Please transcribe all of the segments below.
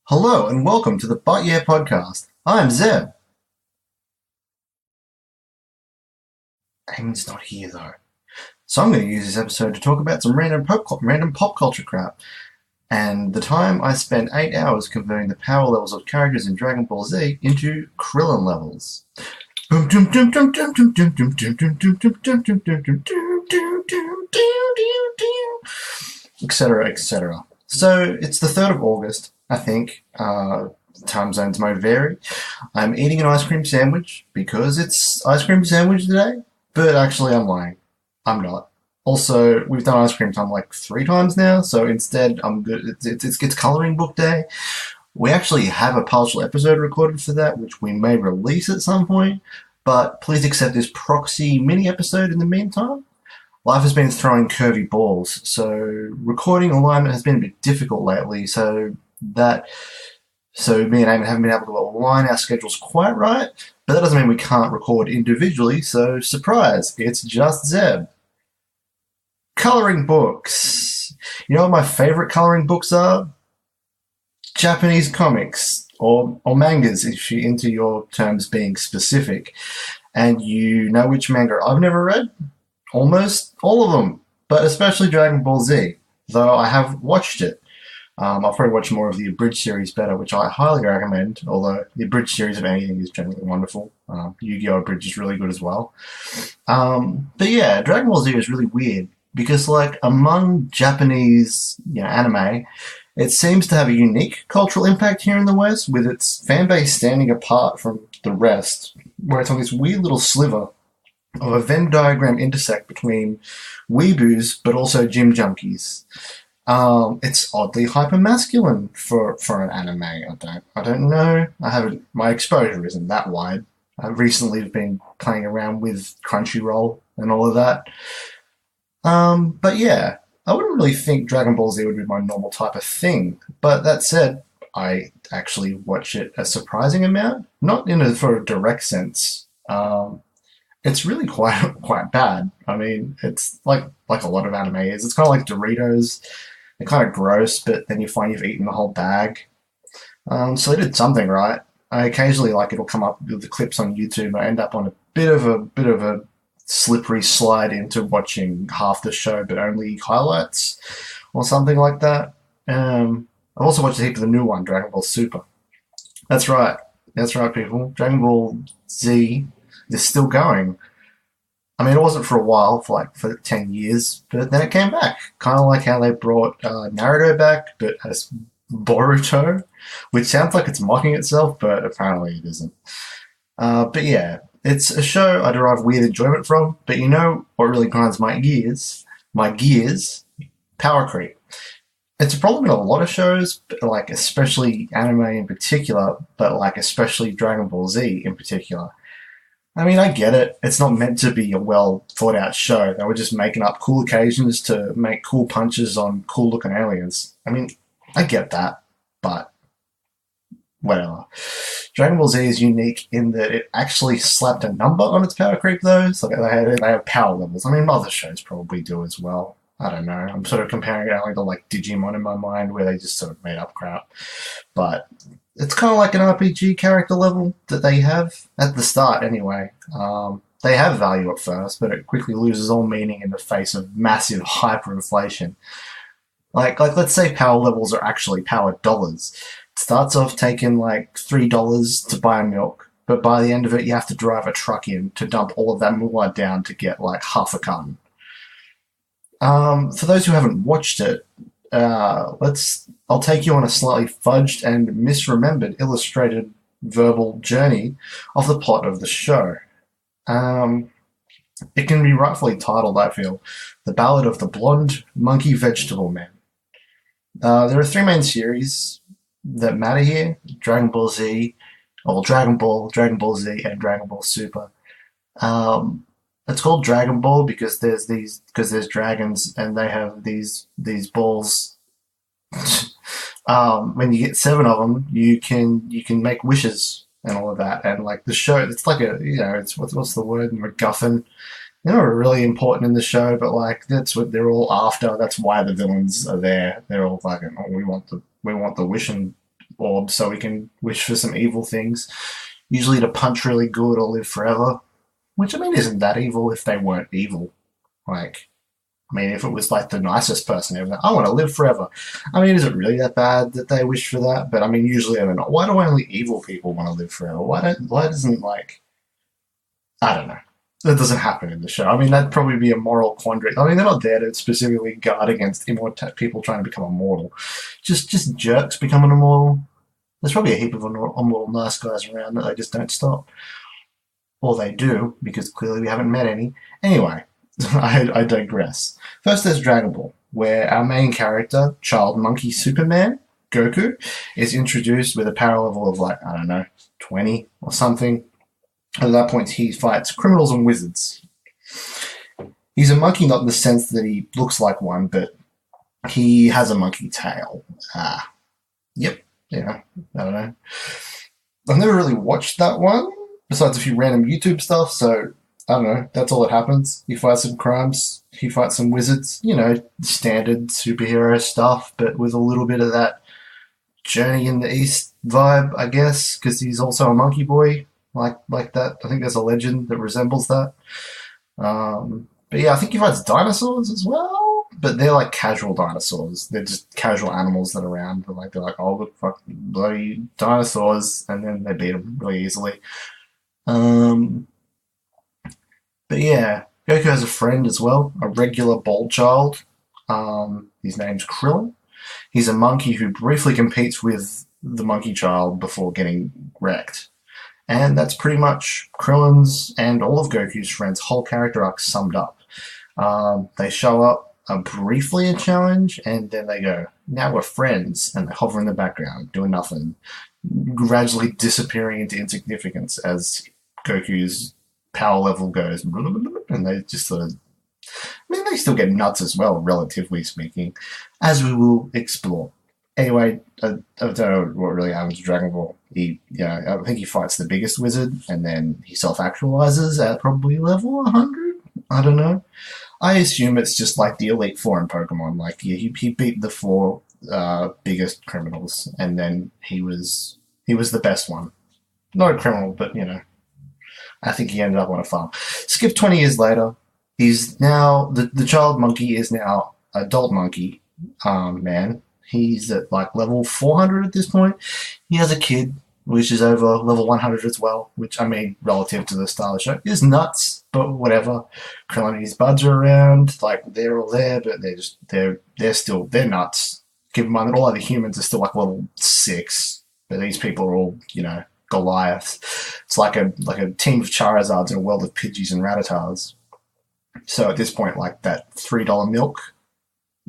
Hello and welcome to the BY2 podcast. I'm Zeb. Aemyn's not here though. So I'm going to use this episode to talk about some random pop culture crap. And the time I spent 8 hours converting the power levels of characters in Dragon Ball Z into Krillen levels. Etc, etc. So it's the 3rd of August, I think. Time zones might vary. I'm eating an ice cream sandwich because it's ice cream sandwich today, but actually I'm lying. I'm not. Also, we've done ice cream time like 3 times now, so instead I'm good. It's coloring book day. We actually have a partial episode recorded for that, which we may release at some point, but please accept this proxy mini episode in the meantime. Life has been throwing curvy balls, so recording alignment has been a bit difficult lately, so me and Aemyn haven't been able to align our schedules quite right, but that doesn't mean we can't record individually, so surprise, it's just Zeb. Coloring books. You know what my favorite coloring books are? Japanese comics, or mangas if you're into your terms being specific. And you know which manga I've never read? Almost all of them, but especially Dragon Ball Z, though I have watched it. I'll probably watch more of the abridged series better, which I highly recommend, although the abridged series of anything is generally wonderful. Yu-Gi-Oh! Abridged is really good as well. But yeah, Dragon Ball Z is really weird, because like among Japanese anime, it seems to have a unique cultural impact here in the West, with its fanbase standing apart from the rest, where it's on this weird little sliver of a Venn diagram intersect between weeboos but also gym junkies. It's oddly hyper-masculine for an anime. I don't know. My exposure isn't that wide. I've recently been playing around with Crunchyroll and all of that. But yeah, I wouldn't really think Dragon Ball Z would be my normal type of thing. But that said, I actually watch it a surprising amount, not for a direct sense. It's really quite bad. I mean, it's like a lot of anime is. It's kind of like Doritos. They're kind of gross, but then you find you've eaten the whole bag. So they did something right. I occasionally it'll come up with the clips on YouTube. I end up on a bit of a slippery slide into watching half the show, but only highlights or something like that. I've also watched a heap of the new one, Dragon Ball Super. That's right, people. Dragon Ball Z is still going. I mean, it wasn't for a while, for 10 years, but then it came back. Kind of like how they brought Naruto back, but as Boruto, which sounds like it's mocking itself, but apparently it isn't. But yeah, it's a show I derive weird enjoyment from, but you know what really grinds my gears? Power creep. It's a problem in a lot of shows, but especially anime in particular, but especially Dragon Ball Z in particular. I mean, I get it. It's not meant to be a well thought out show. They were just making up cool occasions to make cool punches on cool looking aliens. I mean, I get that, but whatever. Dragon Ball Z is unique in that it actually slapped a number on its power creep though. So they have power levels. I mean, other shows probably do as well. I don't know. I'm sort of comparing it only to Digimon in my mind, where they just sort of made up crap. But it's kind of like an RPG character level that they have at the start anyway. They have value at first, but it quickly loses all meaning in the face of massive hyperinflation. Let's say power levels are actually power dollars. It starts off taking $3 to buy milk, but by the end of it you have to drive a truck in to dump all of that moolah down to get half a carton. For those who haven't watched it, I'll take you on a slightly fudged and misremembered illustrated verbal journey of the plot of the show. It can be rightfully titled, I feel, The Ballad of the Blonde Monkey Vegetable Man. There are 3 main series that matter here: Dragon Ball Z, or Dragon Ball Z, and Dragon Ball Super. It's called Dragon Ball because there's dragons and they have these balls. When you get 7 of them, you can make wishes and all of that. And the show, it's it's what's the word? MacGuffin. They're not really important in the show, but that's what they're all after. That's why the villains are there. They're all we want the wishing orbs so we can wish for some evil things. Usually to punch really good or live forever. Which, I mean, isn't that evil if they weren't evil. Like, I mean, if it was like the nicest person ever, I want to live forever. I mean, is it really that bad that they wish for that? But I mean, usually they're not. Why do only evil people want to live forever? Why doesn't, like, I don't know. That doesn't happen in the show. I mean, that'd probably be a moral quandary. I mean, they're not there to specifically guard against people trying to become immortal. Just jerks becoming immortal. There's probably a heap of immortal nice guys around that they just don't stop. Or they do, because clearly we haven't met any. Anyway, I digress. First, there's Dragon Ball, where our main character, Child Monkey Superman, Goku, is introduced with a power level of, like, I don't know, 20 or something. At that point, he fights criminals and wizards. He's a monkey, not in the sense that he looks like one, but he has a monkey tail. Yep, yeah, I don't know. I've never really watched that one, besides a few random YouTube stuff, so I don't know, that's all that happens. He fights some crimes, he fights some wizards, you know, standard superhero stuff, but with a little bit of that Journey in the East vibe, I guess, because he's also a monkey boy. Like that. I think there's a legend that resembles that. But yeah, I think he fights dinosaurs as well. But they're like casual dinosaurs. They're just casual animals that are around. They're like, oh, look, fuck, bloody dinosaurs. And then they beat them really easily. But yeah, Goku has a friend as well. A regular bald child. His name's Krillen. He's a monkey who briefly competes with the monkey child before getting wrecked. And that's pretty much Krillen's and all of Goku's friends' whole character arc summed up. They show up briefly a challenge, and then they go, now we're friends, and they hover in the background, doing nothing, gradually disappearing into insignificance as Goku's power level goes, and they just sort of, I mean, they still get nuts as well, relatively speaking, as we will explore. Anyway, I don't know what really happens to Dragon Ball. I think he fights the biggest wizard, and then he self-actualizes at probably level 100? I don't know. I assume it's just like the Elite Four in Pokemon. Like, yeah, he beat the four biggest criminals, and then he was the best one. Not a criminal, but, you know, I think he ended up on a farm. Skip 20 years later, he's now, the child monkey is now adult monkey man. He's at like level 400 at this point. He has a kid, which is over level 100 as well, which, I mean, relative to the style of the show, is nuts, but whatever. Krillen and his buds are around, like, they're all there, but they're nuts. Keep in mind that all other humans are still like level 6, but these people are all, you know, Goliaths. It's like a team of Charizards in a world of Pidgeys and Rattatas. So at this point, like, that $3 milk,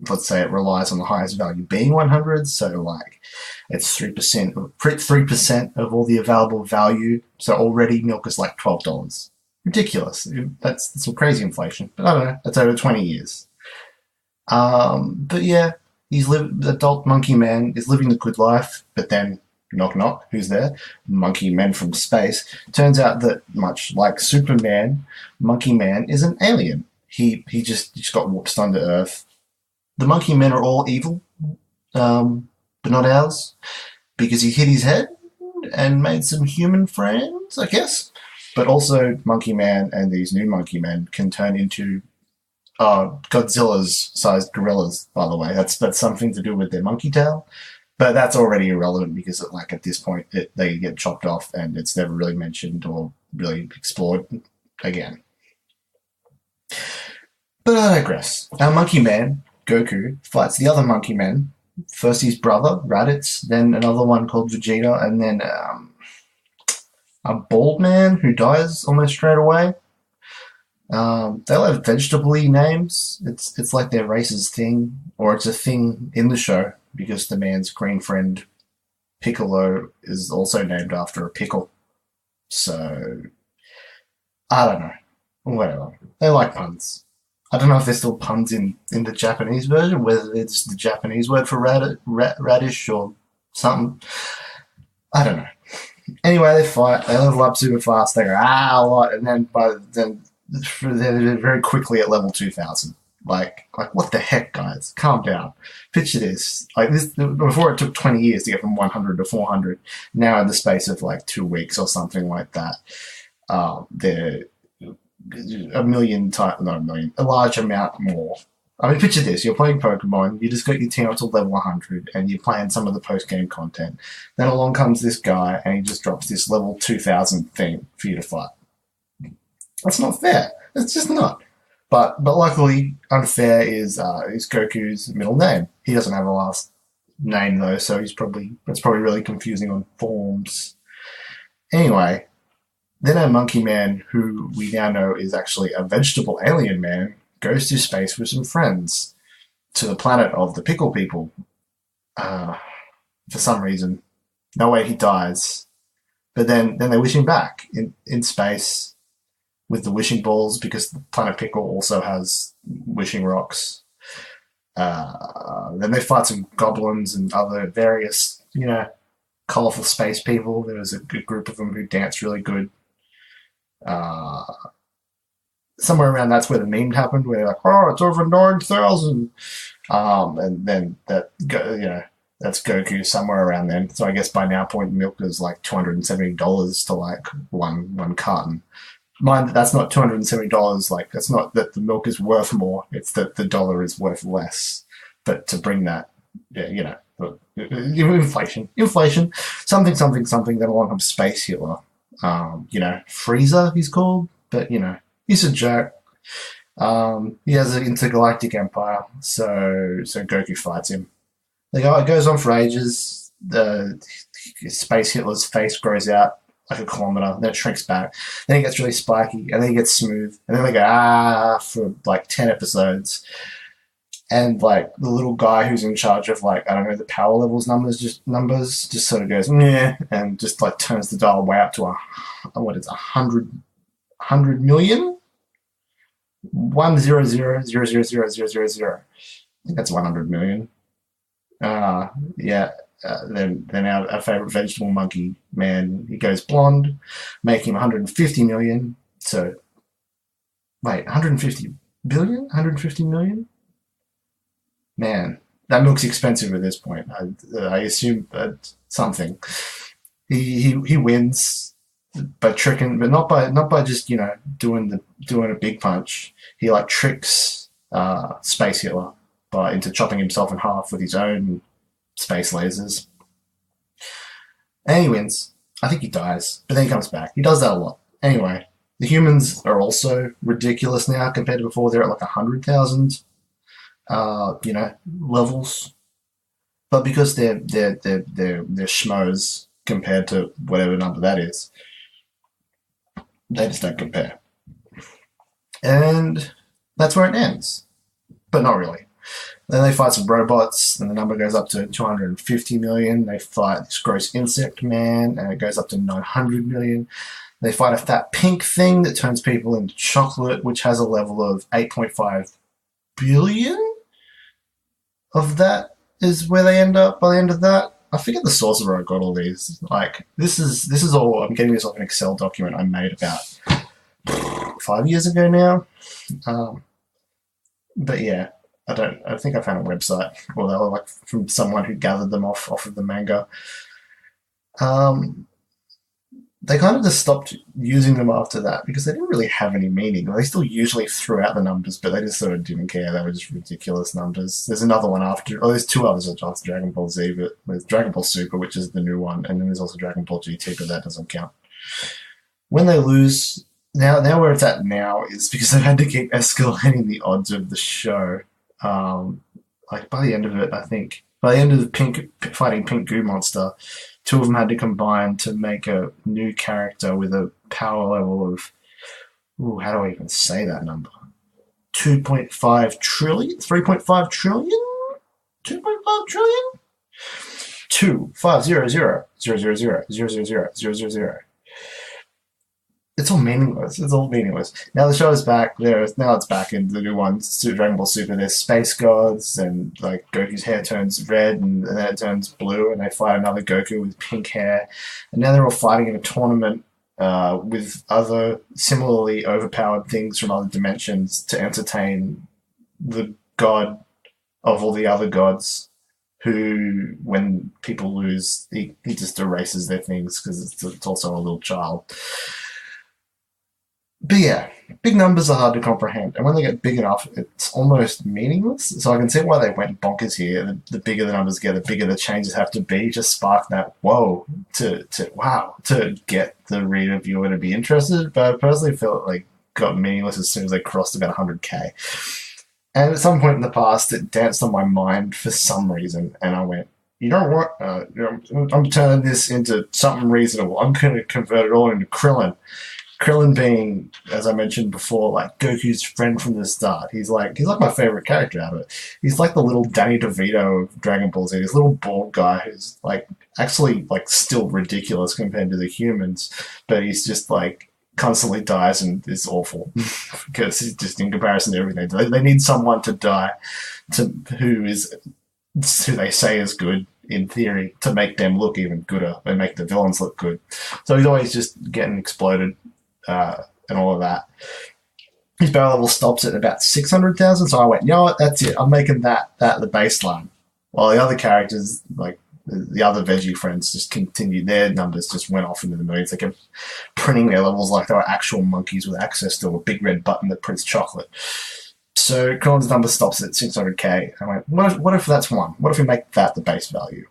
let's say it relies on the highest value being 100, so like it's 3% of all the available value. So already milk is like $12. Ridiculous. That's some crazy inflation. But I don't know. That's over 20 years. But yeah, the adult monkey man is living the good life. But then, knock knock, who's there? Monkey men from space. Turns out that much like Superman, Monkey Man is an alien. He just got whooped onto Earth. The monkey men are all evil, but not ours, because he hit his head and made some human friends, I guess. But also, Monkey Man and these new monkey men can turn into Godzilla's sized gorillas, by the way. That's something to do with their monkey tail. But that's already irrelevant because, like, at this point, they get chopped off and it's never really mentioned or really explored again. But I digress. Our monkey man, Goku, fights the other monkey men. First his brother, Raditz, then another one called Vegeta, and then a bald man who dies almost straight away. They all have vegetable-y names. It's like their race's thing, or it's a thing in the show, because the man's green friend, Piccolo, is also named after a pickle. So, I don't know. Whatever. They like puns. I don't know if there's still puns in the Japanese version, whether it's the Japanese word for radish or something. I don't know. Anyway, they fight. They level up super fast. They go, a lot. And then they're very quickly at level 2000. Like what the heck, guys? Calm down. Picture this. Like this, before it took 20 years to get from 100 to 400. Now in the space of like 2 weeks or something like that, they're a million times, not a million, a large amount more. I mean, picture this. You're playing Pokemon, you just got your team up to level 100, and you're playing some of the post-game content. Then along comes this guy, and he just drops this level 2000 thing for you to fight. That's not fair. It's just not. But luckily, unfair is Goku's middle name. He doesn't have a last name, though, so it's probably really confusing on forms. Anyway, then our Monkey Man, who we now know is actually a vegetable alien man, goes to space with some friends to the planet of the Pickle People. For some reason. No way he dies. But then they wish him back in space with the wishing balls, because the planet Pickle also has wishing rocks. Then they fight some goblins and other various, colourful space people. There was a good group of them who danced really good. Somewhere around that's where the meme happened, where they're like, oh, it's over 9,000. And then that's Goku somewhere around then. So I guess by now point milk is like $270 to like one carton. Mind that that's not $270. Like, that's not that the milk is worth more. It's that the dollar is worth less. But to bring that, inflation, something. Then along comes Space Hitler. Frieza he's called, but he's a jerk. He has an intergalactic empire, so Goku fights him. It goes on for ages. The Space Hitler's face grows out like a kilometer, then it shrinks back. Then it gets really spiky, and then he gets smooth, and then they go for like 10 episodes. And like the little guy who's in charge of the power levels numbers just sort of goes meh, and just like turns the dial way up to 100 million. 100000000. I think that's 100 million. Then our favorite vegetable monkey man, he goes blonde, making 150 million. So, wait, 150 billion? 150 million? Man, that milk's expensive at this point. I assume something. He wins by tricking, but not by just doing a big punch. He like tricks Space Hitler into chopping himself in half with his own space lasers. And he wins. I think he dies, but then he comes back. He does that a lot. Anyway, the humans are also ridiculous now compared to before. They're at like 100,000, levels. But because they're schmoes compared to whatever number that is, they just don't compare. And that's where it ends. But not really. Then they fight some robots, and the number goes up to 250 million. They fight this gross insect man, and it goes up to 900 million. They fight a fat pink thing that turns people into chocolate, which has a level of 8.5 billion. Of that is where they end up by the end of that. I forget the source of where I got all these. Like, this is all, I'm getting this off an Excel document I made about 5 years ago now. But yeah. I think I found a website, or they were like from someone who gathered them off of the manga. They kind of just stopped using them after that because they didn't really have any meaning. They still usually threw out the numbers, but they just sort of didn't care. They were just ridiculous numbers. There's another one there's two others after Dragon Ball Z, but there's Dragon Ball Super, which is the new one, and then there's also Dragon Ball GT, but that doesn't count. When they lose, now where it's at now is because they've had to keep escalating the odds of the show. Like by the end of it, I think by the end of fighting Pink Goo Monster, two of them had to combine to make a new character with a power level of, how do I even say that number? 2.5 trillion? 3.5 trillion? 2.5 trillion? 2,500,000,000,000,000,000,000. It's all meaningless. Now the show is back. Now it's back in the new one, Dragon Ball Super. There's space gods, and like Goku's hair turns red, and then it turns blue, and they fight another Goku with pink hair. And now they're all fighting in a tournament with other similarly overpowered things from other dimensions to entertain the god of all the other gods who, when people lose, he just erases their things because it's also a little child. But yeah, big numbers are hard to comprehend, and when they get big enough, it's almost meaningless. So I can see why they went bonkers here. The bigger the numbers get, the bigger the changes have to be. Just spark that whoa to wow to get the reader viewer to be interested. But I personally felt like got meaningless as soon as they crossed about 100k. And at some point in the past, it danced on my mind for some reason, and I went, you know what? I'm turning this into something reasonable. I'm going to convert it all into Krillen. Krillen being, as I mentioned before, like Goku's friend from the start. He's like my favorite character out of it. He's like the little Danny DeVito of Dragon Ball Z. This little bald guy who's like actually like still ridiculous compared to the humans, but he's just like constantly dies and is awful because he's just in comparison to everything. They need someone to die who they say is good in theory to make them look even gooder and make the villains look good. So he's always just getting exploded. And all of that. His barrel level stops at about 600,000, so I went, you know what, that's it. I'm making that the baseline. While the other characters, like the other veggie friends, just continued. Their numbers just went off into the millions. They kept printing their levels like they were actual monkeys with access to a big red button that prints chocolate. So Krillen's number stops at 600k. I went, what if that's one? What if we make that the base value?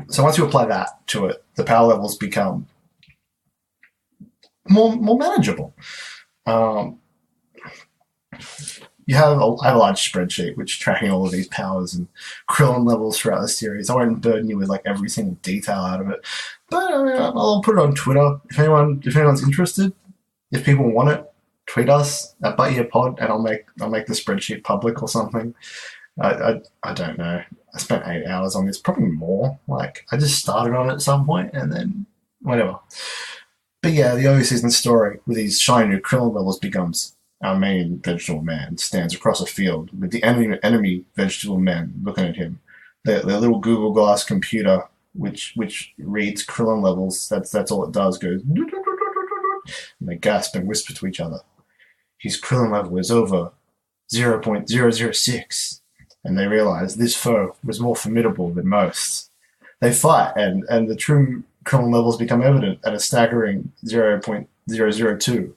So once you apply that to it, the power levels become more manageable. You have a large spreadsheet which tracking all of these powers and Krillen levels throughout the series. I won't burden you with like every single detail out of it, but I mean, I'll put it on Twitter if anyone's interested. If people want it, tweet us at BY2, and I'll make the spreadsheet public or something. I don't know. I spent 8 hours on this, probably more. Like I just started on it at some point and then whatever. But yeah, the early season story with these shiny new Krillen levels becomes our main vegetable man stands across a field with the enemy vegetable men looking at him. Their little Google Glass computer, which reads Krillen levels, that's all it does, goes, and they gasp and whisper to each other. His Krillen level is over 0.006, and they realize this foe was more formidable than most. They fight, and the true Krillen levels become evident at a staggering 0.002,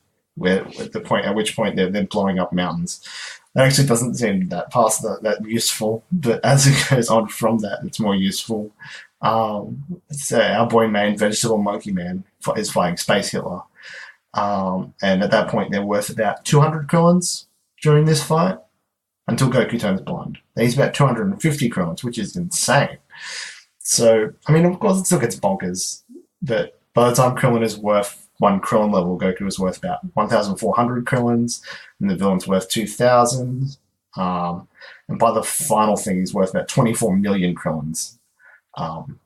at which point they're blowing up mountains. That actually doesn't seem that useful, but as it goes on from that, it's more useful. So our boy main vegetable monkey man is fighting Space Hitler, and at that point they're worth about 200 Krillens during this fight until Goku turns blonde. He's about 250 Krillens, which is insane. So, I mean, of course, it still gets bonkers, but by the time Krillen is worth one Krillen level, Goku is worth about 1,400 Krillens, and the villain's worth 2,000. And by the final thing, he's worth about 24 million Krillens.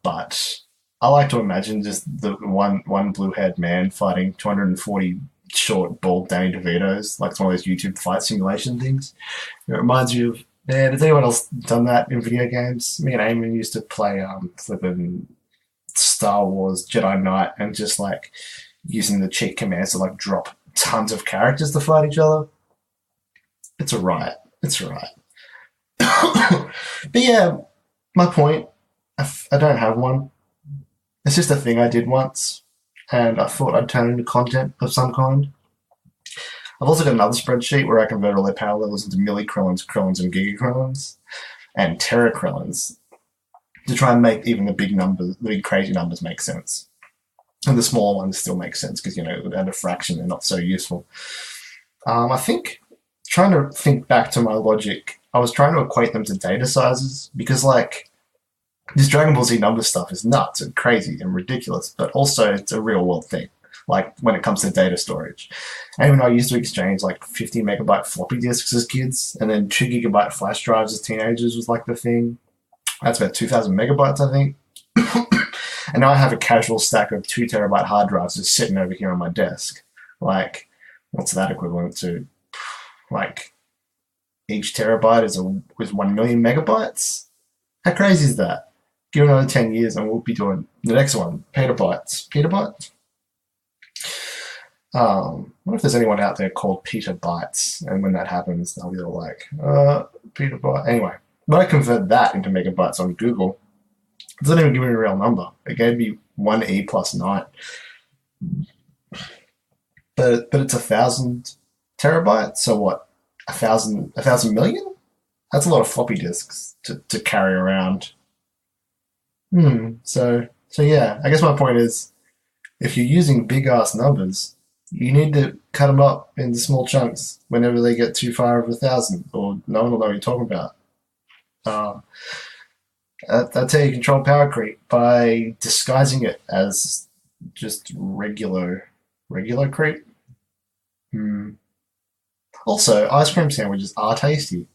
But I like to imagine just the one blue-haired man fighting 240 short, bald Danny DeVitos, like it's one of those YouTube fight simulation things. It reminds you of, man, has anyone else done that in video games? Me and Aemyn used to play flipping Star Wars Jedi Knight and just like using the cheat commands to like drop tons of characters to fight each other. It's a riot. It's a riot. But yeah, my point, I don't have one. It's just a thing I did once, and I thought I'd turn it into content of some kind. I've also got another spreadsheet where I convert all their power levels into millikrillens, krillens, and GigaKrillens, and terakrillens to try and make even the big crazy numbers make sense. And the smaller ones still make sense because, at a fraction, they're not so useful. I think, trying to think back to my logic, I was trying to equate them to data sizes because, this Dragon Ball Z number stuff is nuts and crazy and ridiculous, but also it's a real world thing. Like when it comes to data storage. Aemyn and I used to exchange 50 megabyte floppy disks as kids, and then 2 gigabyte flash drives as teenagers was the thing. That's about 2,000 megabytes, I think. And now I have a casual stack of 2 terabyte hard drives just sitting over here on my desk. What's that equivalent to? Each terabyte is 1 million megabytes? How crazy is that? Give it another 10 years and we'll be doing the next one, petabytes. Petabytes? What if there's anyone out there called Peter Bytes, and when that happens, they'll be all like, Peter Byte. Anyway, when I convert that into megabytes on Google, it doesn't even give me a real number. It gave me 1e plus 9. But it's 1,000 terabytes, so what? A thousand million? That's a lot of floppy disks to carry around. So yeah, I guess my point is, if you're using big ass numbers, you need to cut them up into small chunks whenever they get too far over 1,000, or no one will know what you're talking about. That's how you control power creep, by disguising it as just regular creep. Also, ice cream sandwiches are tasty.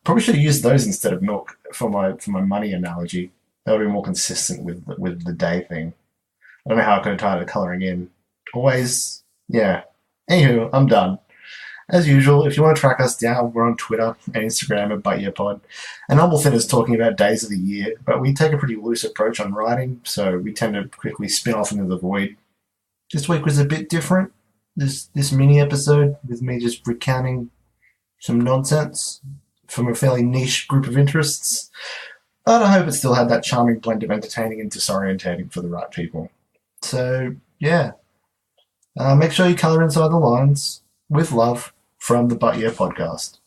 Probably should have used those instead of milk for my money analogy. That would be more consistent with the day thing. I don't know how I could have tied it colouring in. Always, yeah. Anywho, I'm done. As usual, if you want to track us down, we're on Twitter and Instagram at BY2. And Humblefin is talking about days of the year, but we take a pretty loose approach on writing, so we tend to quickly spin off into the void. This week was a bit different. This mini episode with me just recounting some nonsense from a fairly niche group of interests. But I hope it still had that charming blend of entertaining and disorientating for the right people. So, yeah. Make sure you colour inside the lines. With love, from the But Yeah podcast.